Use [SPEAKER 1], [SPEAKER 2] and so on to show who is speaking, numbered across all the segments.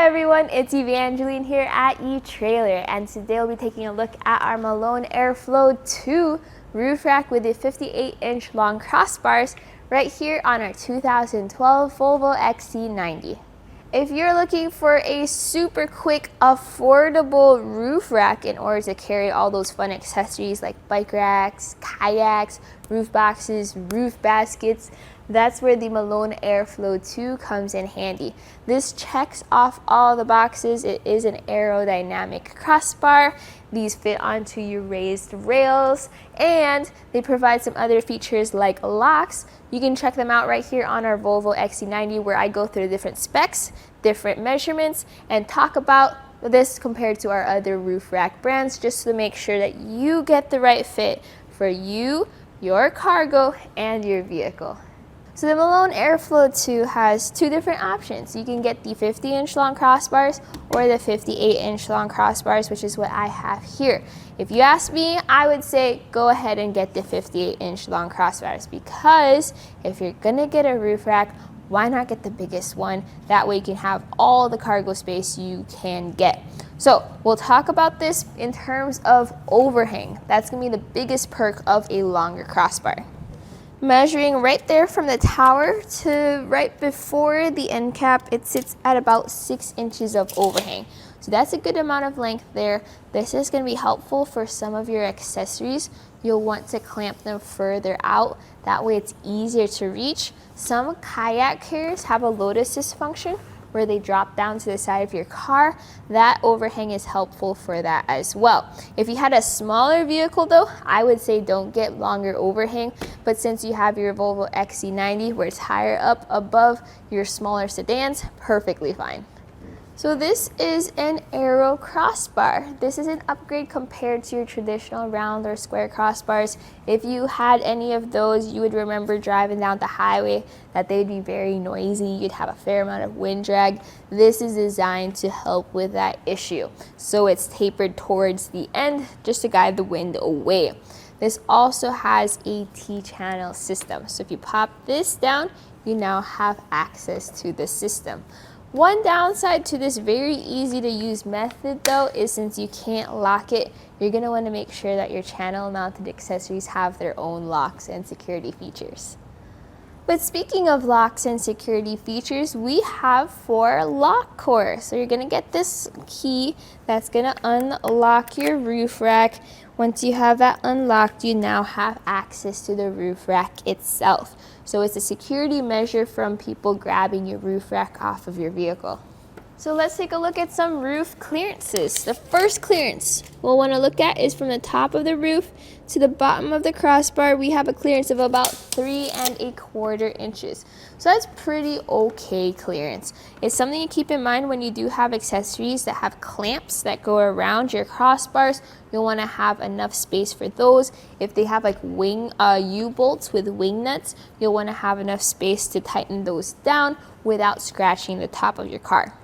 [SPEAKER 1] everyone, it's Evangeline here at etrailer, and today we'll be taking a look at our Malone Airflow2 roof rack with the 58-inch long crossbars right here on our 2012 Volvo XC90. If you're looking for a super quick, affordable roof rack in order to carry all those fun accessories like bike racks, kayaks, roof boxes, roof baskets, that's where the Malone Airflow2 comes in handy. This checks off all the boxes. It is an aerodynamic crossbar. These fit onto your raised rails, and they provide some other features like locks. You can check them out right here on our Volvo XC90, where I go through different specs, different measurements, and talk about this compared to our other roof rack brands, just to make sure that you get the right fit for you, your cargo, and your vehicle. So the Malone Airflow2 has two different options. You can get the 50-inch long crossbars or the 58-inch long crossbars, which is what I have here. If you ask me, I would say go ahead and get the 58-inch long crossbars, because if you're gonna get a roof rack, why not get the biggest one? That way you can have all the cargo space you can get. So we'll talk about this in terms of overhang. That's gonna be the biggest perk of a longer crossbar. Measuring right there from the tower to right before the end cap, it sits at about 6 inches of overhang. So that's a good amount of length there. This is going to be helpful for some of your accessories. You'll want to clamp them further out. That way it's easier to reach. Some kayak carriers have a load assist function where they drop down to the side of your car. That overhang is helpful for that as well. If you had a smaller vehicle though, I would say don't get longer overhang, but since you have your Volvo XC90 where it's higher up above your smaller sedans, perfectly fine. So this is an aero crossbar. This is an upgrade compared to your traditional round or square crossbars. If you had any of those, you would remember driving down the highway that they'd be very noisy. You'd have a fair amount of wind drag. This is designed to help with that issue. So it's tapered towards the end just to guide the wind away. This also has a T-channel system. So if you pop this down, you now have access to the system. One downside to this very easy to use method though is since you can't lock it, you're going to want to make sure that your channel mounted accessories have their own locks and security features. But speaking of locks and security features, we have 4 lock cores. So you're going to get this key that's going to unlock your roof rack. Once you have that unlocked, you now have access to the roof rack itself. So it's a security measure from people grabbing your roof rack off of your vehicle. So let's take a look at some roof clearances. The first clearance we'll want to look at is from the top of the roof to the bottom of the crossbar. We have a clearance of about 3¼ inches. So that's pretty okay clearance. It's something to keep in mind when you do have accessories that have clamps that go around your crossbars. You'll want to have enough space for those. If they have like wing U-bolts with wing nuts, you'll want to have enough space to tighten those down without scratching the top of your car.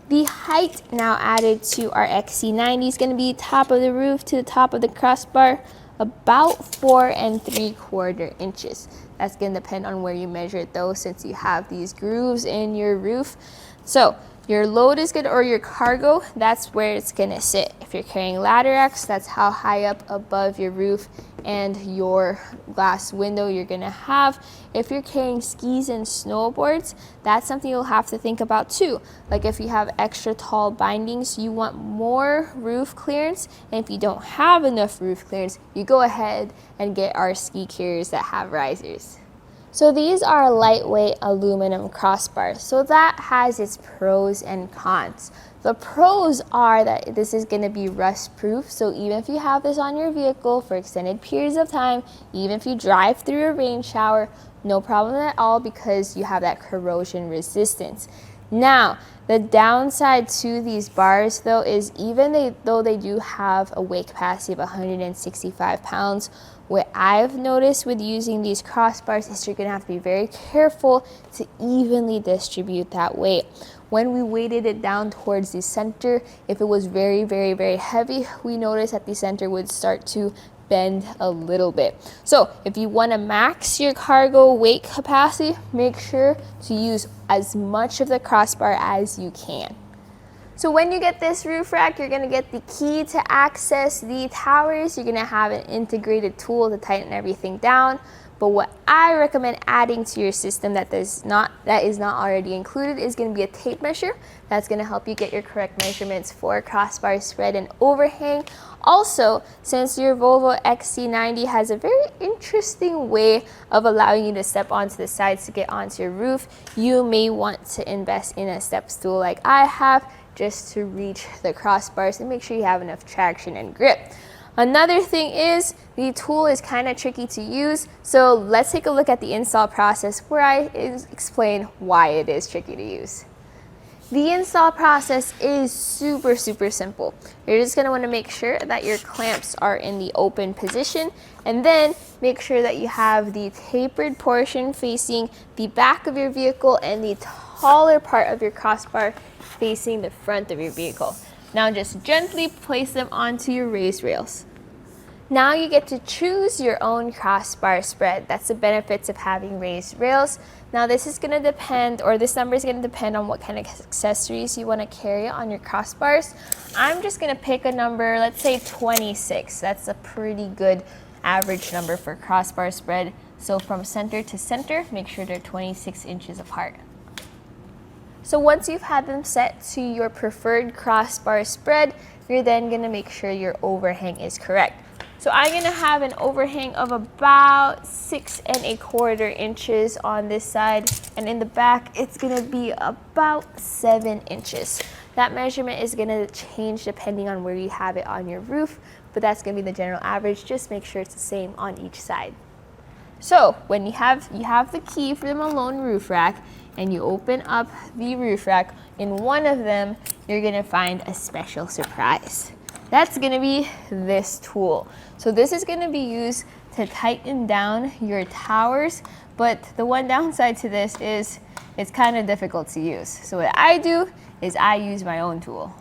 [SPEAKER 1] The height now added to our XC90 is going to be top of the roof to the top of the crossbar, about 4¾ inches. That's going to depend on where you measure it though, since you have these grooves in your roof. So your load is good, or your cargo, that's where it's going to sit. If you're carrying ladder racks, that's how high up above your roof and your glass window you're going to have. If you're carrying skis and snowboards, that's something you'll have to think about too. Like if you have extra tall bindings, you want more roof clearance, and if you don't have enough roof clearance, you go ahead and get our ski carriers that have risers. So these are lightweight aluminum crossbars, so that has its pros and cons. The pros are that this is going to be rust proof, so even if you have this on your vehicle for extended periods of time, even if you drive through a rain shower, no problem at all, because you have that corrosion resistance. Now, the downside to these bars though is even though they do have a weight capacity of 165 pounds, what I've noticed with using these crossbars is you're going to have to be very careful to evenly distribute that weight. When we weighted it down towards the center, if it was very, very, very heavy, we noticed that the center would start to bend a little bit. So if you want to max your cargo weight capacity, make sure to use as much of the crossbar as you can. So when you get this roof rack, you're gonna get the key to access the towers. You're gonna have an integrated tool to tighten everything down. But what I recommend adding to your system that is not already included is going to be a tape measure. That's going to help you get your correct measurements for crossbar spread and overhang. Also, since your Volvo XC90 has a very interesting way of allowing you to step onto the sides to get onto your roof, you may want to invest in a step stool like I have just to reach the crossbars and make sure you have enough traction and grip. Another thing is the tool is kind of tricky to use, so let's take a look at the install process where I explain why it is tricky to use. The install process is super simple. You're just going to want to make sure that your clamps are in the open position, and then make sure that you have the tapered portion facing the back of your vehicle and the taller part of your crossbar facing the front of your vehicle. Now just gently place them onto your raised rails. Now you get to choose your own crossbar spread. That's the benefits of having raised rails. Now this is going to depend, or this number is going to depend on what kind of accessories you want to carry on your crossbars. I'm just going to pick a number, let's say 26. That's a pretty good average number for crossbar spread. So from center to center, make sure they're 26 inches apart. So once you've had them set to your preferred crossbar spread, you're then going to make sure your overhang is correct. So I'm going to have an overhang of about 6 1/4 inches on this side, and in the back it's going to be about 7 inches. That measurement is going to change depending on where you have it on your roof, but that's going to be the general average. Just make sure it's the same on each side. So when you have the key for the Malone Roof Rack, and you open up the roof rack, in one of them, you're gonna find a special surprise. That's gonna be this tool. So this is gonna be used to tighten down your towers, but the one downside to this is it's kind of difficult to use. So what I do is I use my own tool.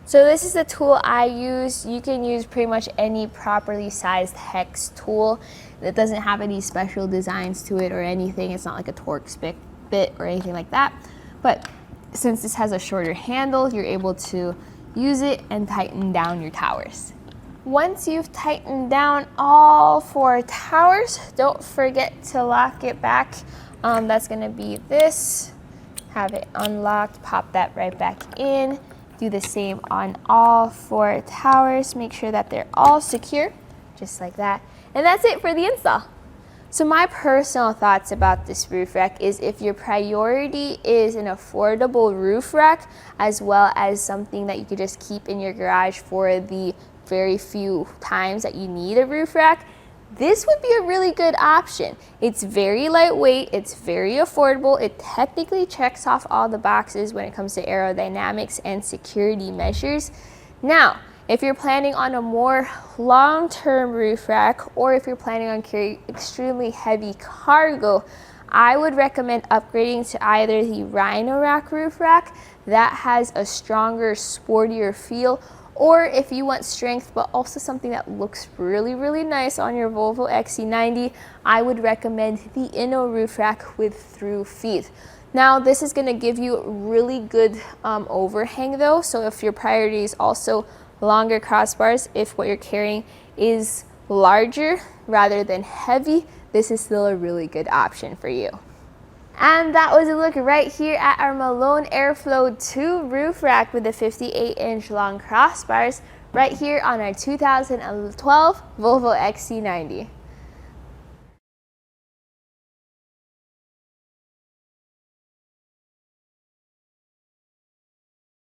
[SPEAKER 1] So this is the tool I use. You can use pretty much any properly sized hex tool that doesn't have any special designs to it or anything. It's not like a Torx bit or anything like that. But since this has a shorter handle, you're able to use it and tighten down your towers. Once you've tightened down all 4 towers, don't forget to lock it back. That's gonna be this. Have it unlocked, pop that right back in. Do the same on all 4 towers. Make sure that they're all secure, just like that. And that's it for the install. So my personal thoughts about this roof rack is if your priority is an affordable roof rack, as well as something that you could just keep in your garage for the very few times that you need a roof rack, this would be a really good option. It's very lightweight, it's very affordable, it technically checks off all the boxes when it comes to aerodynamics and security measures. Now, if you're planning on a more long-term roof rack, or if you're planning on carrying extremely heavy cargo, I would recommend upgrading to either the Rhino Rack roof rack that has a stronger, sportier feel, or if you want strength but also something that looks really nice on your Volvo XC90, I would recommend the Inno roof rack with through feet. Now this is going to give you really good overhang though, so if your priority is also longer crossbars, if what you're carrying is larger rather than heavy, this is still a really good option for you. And that was a look right here at our Malone Airflow2 roof rack with the 58-inch long crossbars right here on our 2012 Volvo XC90.